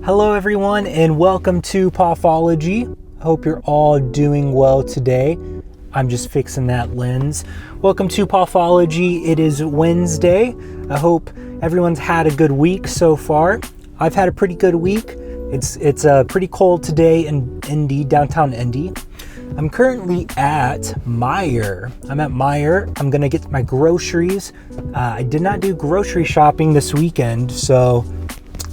Hello everyone and welcome to Pathology. I hope you're all doing well today. I'm just fixing that lens. Welcome to Pathology. It is Wednesday. I hope everyone's had a good week so far. I've had a pretty good week. It's pretty cold today in Indy, downtown Indy. I'm currently at Meijer. I'm at Meijer. I'm gonna get my groceries. I did not do grocery shopping this weekend, so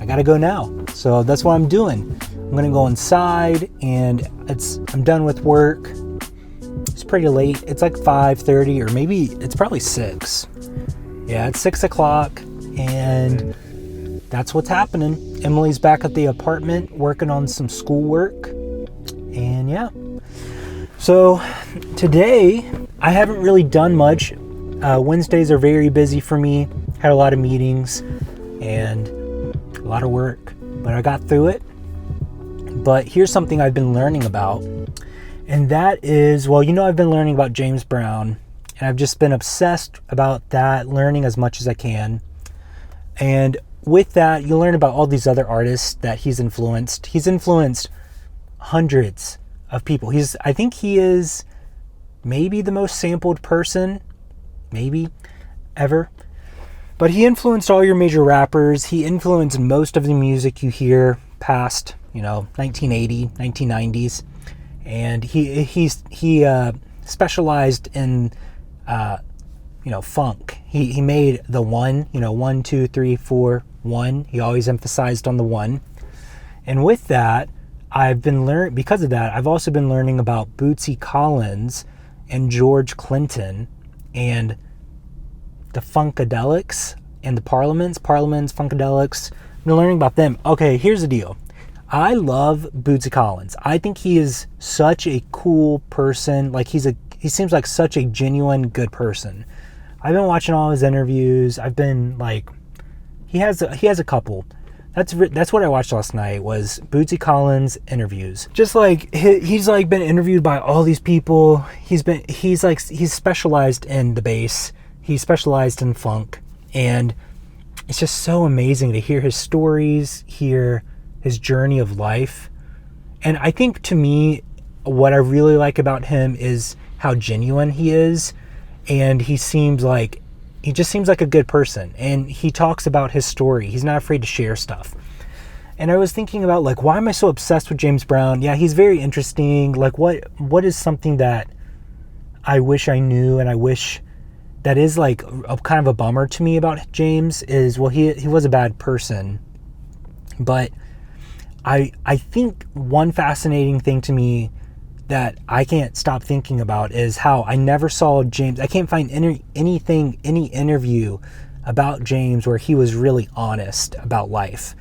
I gotta go now. So that's what I'm doing. I'm gonna go inside and I'm done with work. It's pretty late. It's like 5:30 or maybe it's probably 6. Yeah, it's 6 o'clock and that's what's happening. Emily's back at the apartment working on some schoolwork and yeah. So today I haven't really done much. Wednesdays are very busy for me. Had a lot of meetings and a lot of work, but I got through it. But here's something I've been learning about, and that is, I've been learning about James Brown, and I've just been obsessed about that, learning as much as I can. And with that, you learn about all these other artists that he's influenced. He's influenced hundreds of people. I think he is maybe the most sampled person, maybe ever. But he influenced all your major rappers. He influenced most of the music you hear past, 1980, 1990s. And he specialized in, funk. He made the one, 1, 2, 3, 4, 1. He always emphasized on the one. And with that, because of that, I've also been learning about Bootsy Collins and George Clinton and the Funkadelics and the Parliaments, Funkadelics. I'm learning about them. Okay, here's the deal. I love Bootsy Collins. I think he is such a cool person. Like he seems like such a genuine good person. I've been watching all his interviews. I've been like, he has a couple. That's what I watched last night was Bootsy Collins interviews. Just like he's like been interviewed by all these people. He's specialized in the bass. He specialized in funk, and it's just so amazing to hear his stories, hear his journey of life. And I think to me, what I really like about him is how genuine he is, and he just seems like a good person, and he talks about his story. He's not afraid to share stuff. And I was thinking about like, why am I so obsessed with James Brown? Yeah, he's very interesting. Like what is something that I wish I knew, and I wish that is like a kind of a bummer to me about James is, he was a bad person. But I think one fascinating thing to me that I can't stop thinking about is how I never saw James. I can't find any interview about James where he was really honest about life.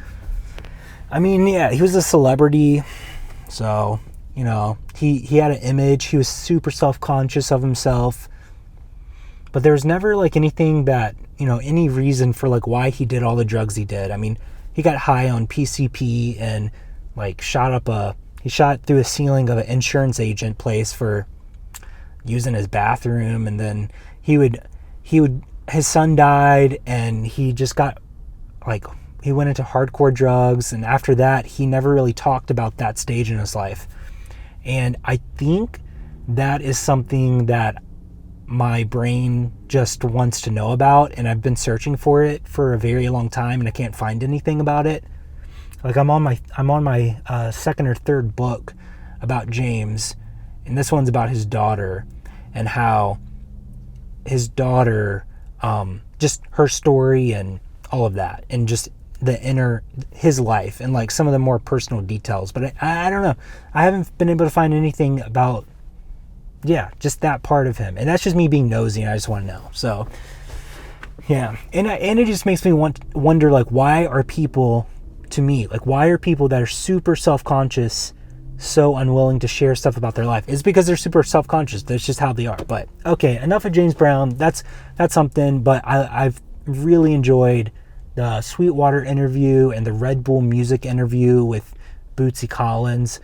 I mean, yeah, he was a celebrity, so, he had an image. He was super self-conscious of himself. But there was never like anything that, any reason for like why he did all the drugs he did. I mean, he got high on PCP and like shot through the ceiling of an insurance agent place for using his bathroom. And then his son died, and he just got he went into hardcore drugs. And after that, he never really talked about that stage in his life. And I think that is something that my brain just wants to know about, and I've been searching for it for a very long time, and I can't find anything about it. Like I'm on my second or third book about James, and this one's about his daughter and how his daughter, just her story and all of that, and just his life and like some of the more personal details. But I don't know. I haven't been able to find anything about, just that part of him. And that's just me being nosy, and I just want to know. So, yeah. And it just makes me wonder, like, why are people that are super self-conscious so unwilling to share stuff about their life? It's because they're super self-conscious. That's just how they are. But, okay, enough of James Brown. That's something. But I've really enjoyed the Sweetwater interview and the Red Bull music interview with Bootsy Collins.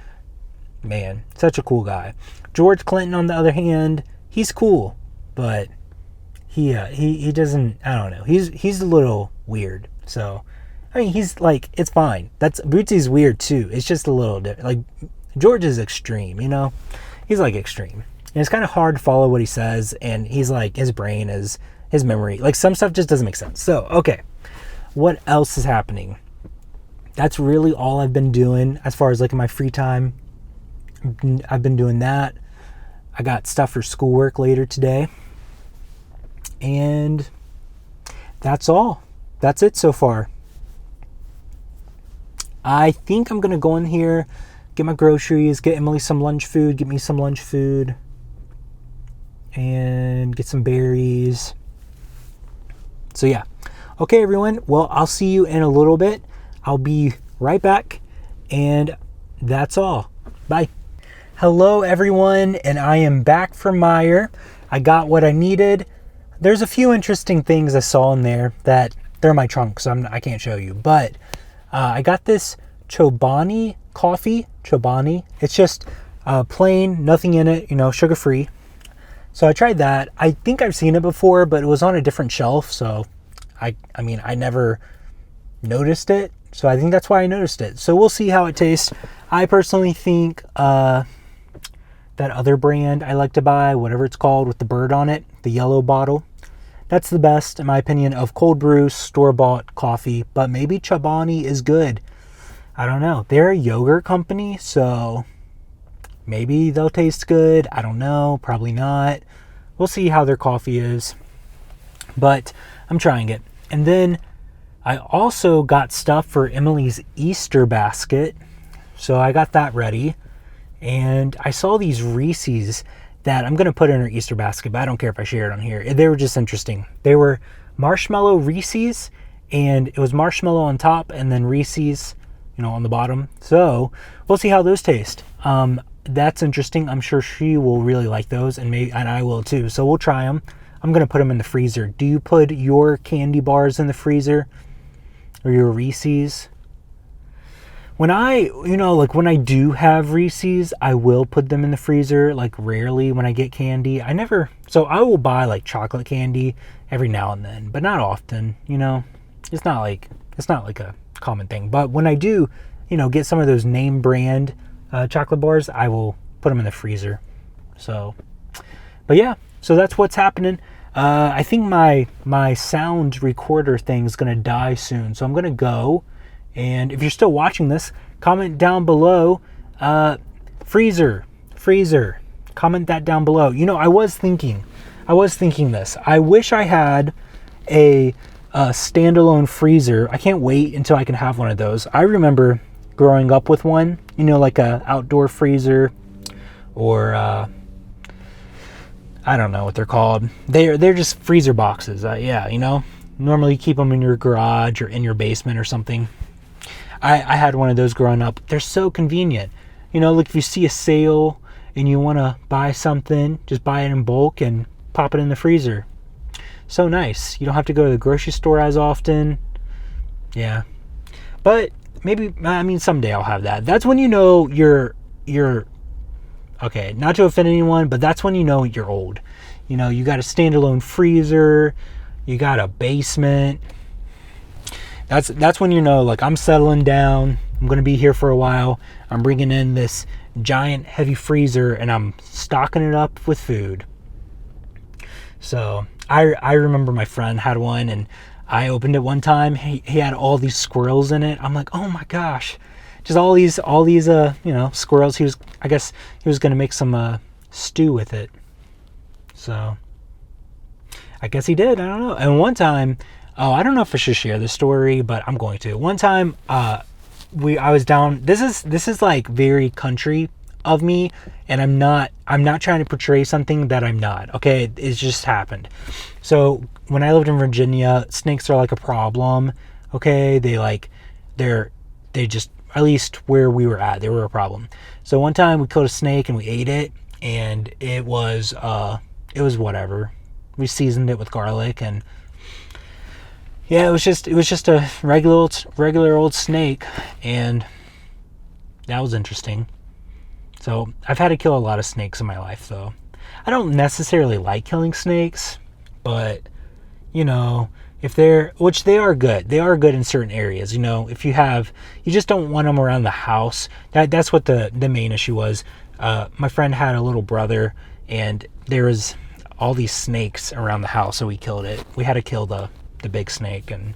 Man, such a cool guy. George Clinton, on the other hand, he's cool, but he doesn't, I don't know. He's a little weird. So I mean, he's like, it's fine. Bootsy's weird too. It's just a little different. Like, George is extreme, you know? He's like extreme. And it's kind of hard to follow what he says. And he's like, his brain is, his memory, like some stuff just doesn't make sense. So, okay. What else is happening? That's really all I've been doing as far as like in my free time. I've been doing that. I got stuff for schoolwork later today. And that's all. That's it so far. I think I'm going to go in here, get my groceries, get Emily some lunch food, get me some lunch food, and get some berries. So yeah. Okay, everyone. Well, I'll see you in a little bit. I'll be right back. And that's all. Bye. Hello, everyone. And I am back from Meijer. I got what I needed. There's a few interesting things I saw in there that they're in my trunk, so I can't show you. But I got this Chobani coffee. Chobani. It's just plain, nothing in it, sugar-free. So I tried that. I think I've seen it before, but it was on a different shelf, so I mean, I never noticed it, so I think that's why I noticed it. So we'll see how it tastes. I personally think that other brand I like to buy, whatever it's called with the bird on it, the yellow bottle, that's the best, in my opinion, of cold brew, store-bought coffee. But maybe Chobani is good. I don't know. They're a yogurt company, so maybe they'll taste good. I don't know. Probably not. We'll see how their coffee is. But I'm trying it. And then I also got stuff for Emily's Easter basket. So I got that ready. And I saw these Reese's that I'm going to put in her Easter basket, but I don't care if I share it on here. They were just interesting. They were marshmallow Reese's, and it was marshmallow on top and then Reese's, on the bottom. So we'll see how those taste. That's interesting. I'm sure she will really like those, and I will too. So we'll try them. I'm going to put them in the freezer. Do you put your candy bars in the freezer or your Reese's? When when I do have Reese's, I will put them in the freezer, like rarely when I get candy. So I will buy like chocolate candy every now and then, but not often, It's not like a common thing. But when I do, get some of those name brand chocolate bars, I will put them in the freezer. So, but yeah, so that's what's happening. I think my sound recorder thing is going to die soon, so I'm going to go. And if you're still watching this, comment down below, freezer, comment that down below. I was thinking this. I wish I had a standalone freezer. I can't wait until I can have one of those. I remember growing up with one, like a outdoor freezer, or I don't know what they're called. They're just freezer boxes. Normally you keep them in your garage or in your basement or something. I had one of those growing up. They're so convenient. Like if you see a sale and you want to buy something, just buy it in bulk and pop it in the freezer. So nice. You don't have to go to the grocery store as often. Yeah. But maybe, someday I'll have that. That's when you're okay, not to offend anyone, but that's when you're old. You got a standalone freezer, you got a basement. That's when like I'm settling down. I'm going to be here for a while. I'm bringing in this giant heavy freezer and I'm stocking it up with food. So I remember my friend had one and I opened it one time. He had all these squirrels in it. I'm like, oh my gosh, just all these squirrels. I guess he was going to make some stew with it. So I guess he did. I don't know. And one time, I don't know if I should share this story, but I'm going to. One time, I was down. This is like very country of me, and I'm not trying to portray something that I'm not. Okay, it just happened. So when I lived in Virginia, snakes are like a problem. Okay, they're just, at least where we were at, they were a problem. So one time we killed a snake and we ate it, and it was whatever. We seasoned it with garlic, and yeah, it was just a regular old snake, and that was interesting. So I've had to kill a lot of snakes in my life, though. I don't necessarily like killing snakes, but which they are good. They are good in certain areas. You know, if you just don't want them around the house. That's what the main issue was. My friend had a little brother, and there was all these snakes around the house, so we killed it. We had to kill the big snake, and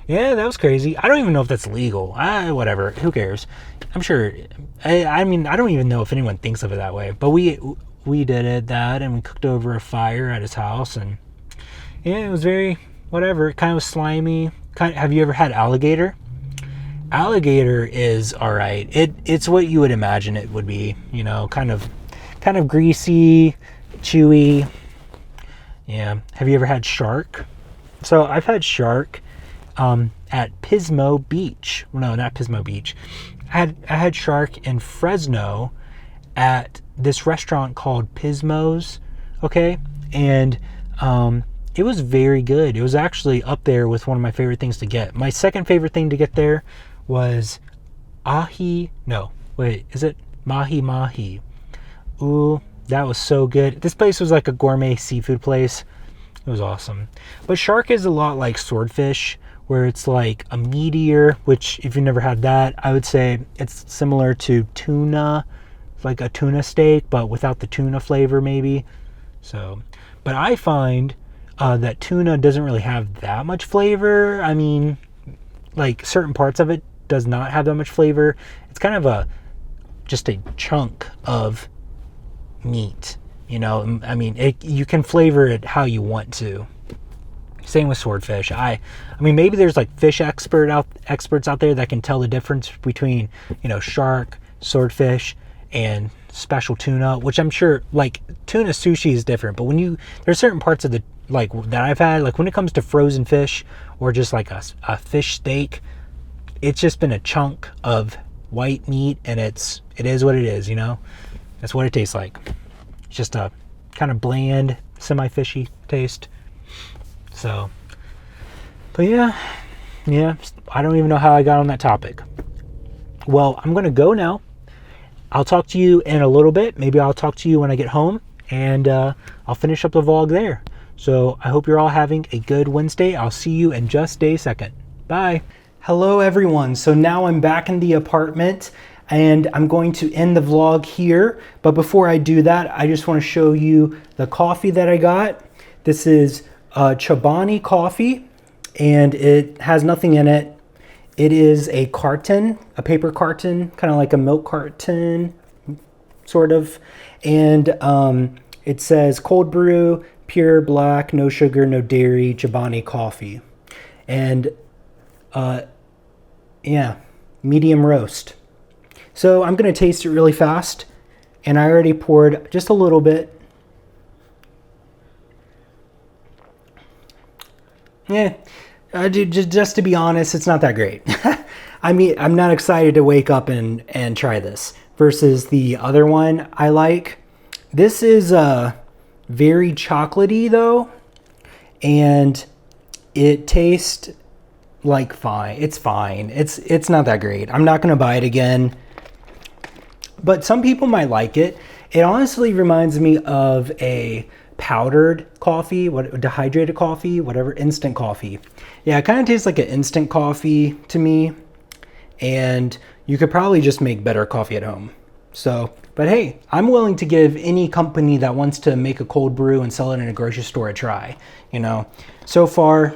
yeah, that was crazy. I don't even know if that's legal. Whatever. Who cares? I'm sure. I mean, I don't even know if anyone thinks of it that way. But we did that, and we cooked over a fire at his house, and yeah, it was very whatever. It kind of was slimy. Have you ever had alligator? Alligator is all right. It's what you would imagine it would be. You know, kind of greasy, chewy. Yeah. Have you ever had shark? So I've had shark at Pismo Beach. No, not Pismo Beach. I had shark in Fresno at this restaurant called Pismo's. Okay, and it was very good. It was actually up there with one of my favorite things to get. My second favorite thing to get there was mahi mahi. Ooh, that was so good. This place was like a gourmet seafood place. It was awesome. But shark is a lot like swordfish, where it's like a meatier, which if you've never had that, I would say it's similar to tuna, like a tuna steak, but without the tuna flavor maybe. So, but I find that tuna doesn't really have that much flavor. I mean, like certain parts of it does not have that much flavor. It's kind of just a chunk of meat. You know, I mean, you can flavor it how you want to. Same with swordfish. I mean, maybe there's like fish experts out there that can tell the difference between, you know, shark, swordfish, and special tuna, which I'm sure, like, tuna sushi is different. But there's certain parts of that I've had, like when it comes to frozen fish or just like a fish steak, it's just been a chunk of white meat, and it is what it is, you know? That's what it tastes like. It's just a kind of bland, semi-fishy taste. So, but yeah, I don't even know how I got on that topic. Well, I'm going to go now. I'll talk to you in a little bit. Maybe I'll talk to you when I get home, and I'll finish up the vlog there. So I hope you're all having a good Wednesday. I'll see you in just a second. Bye. Hello, everyone. So now I'm back in the apartment, and I'm going to end the vlog here. But before I do that, I just want to show you the coffee that I got. This is Chobani coffee, and it has nothing in it. It is a carton, a paper carton, kind of like a milk carton, sort of. And it says cold brew, pure black, no sugar, no dairy, Chobani coffee. And yeah, medium roast. So I'm going to taste it really fast, and I already poured just a little bit. Yeah, just to be honest, it's not that great. I mean, I'm not excited to wake up and try this versus the other one I like. This is very chocolatey though, and it tastes like fine. It's fine. It's not that great. I'm not going to buy it again. But some people might like it. It honestly reminds me of a powdered coffee, dehydrated coffee, whatever, instant coffee. Yeah, it kind of tastes like an instant coffee to me. And you could probably just make better coffee at home. So, but hey, I'm willing to give any company that wants to make a cold brew and sell it in a grocery store a try. You know, so far,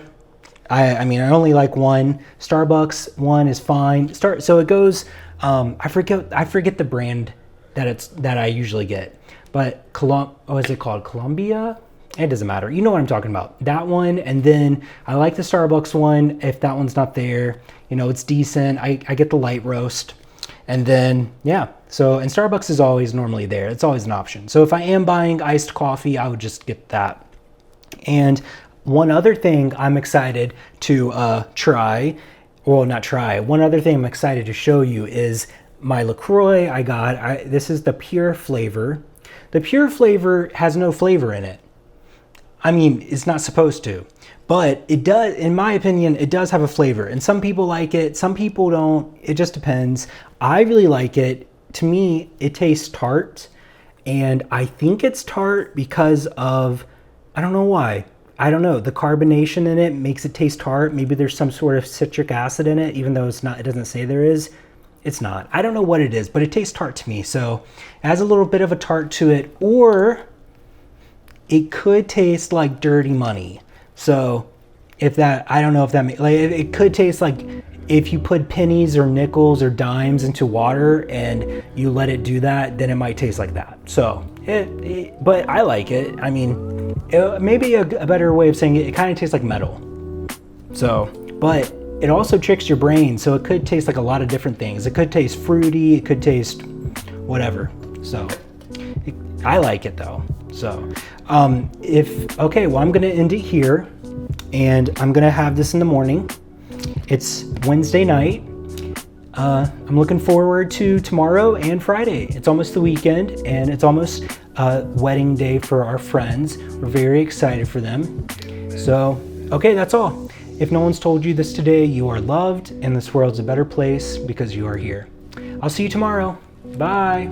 I mean, I only like one. Starbucks one is fine. So it goes. I forget the brand that I usually get, but what is it called? Columbia? It doesn't matter. You know what I'm talking about. That one, and then I like the Starbucks one. If that one's not there, you know, it's decent. I get the light roast, and then yeah. So, and Starbucks is always normally there. It's always an option. So if I am buying iced coffee, I would just get that. And one other thing I'm excited to try. Well, not try. One other thing I'm excited to show you is my LaCroix I got. This is the pure flavor. The pure flavor has no flavor in it. I mean, it's not supposed to, but it does, in my opinion, it does have a flavor. And some people like it, some people don't. It just depends. I really like it. To me, it tastes tart. And I think it's tart because of, I don't know why. I don't know, the carbonation in it makes it taste tart. Maybe there's some sort of citric acid in it, even though it's not, it doesn't say there is. It's not. I don't know what it is, but it tastes tart to me. So it has a little bit of a tart to it, or it could taste like dirty money. So if that, I don't know if that, like, it could taste like if you put pennies or nickels or dimes into water and you let it do that, then it might taste like that. So but I like it. I mean, maybe a better way of saying it, it kind of tastes like metal. So, but it also tricks your brain. So it could taste like a lot of different things. It could taste fruity. It could taste whatever. So I like it though. So okay, well, I'm going to end it here, and I'm going to have this in the morning. It's Wednesday night. I'm looking forward to tomorrow and Friday. It's almost the weekend, and it's almost wedding day for our friends. We're very excited for them. So, okay, that's all. If no one's told you this today, you are loved, and this world's a better place because you are here. I'll see you tomorrow. Bye.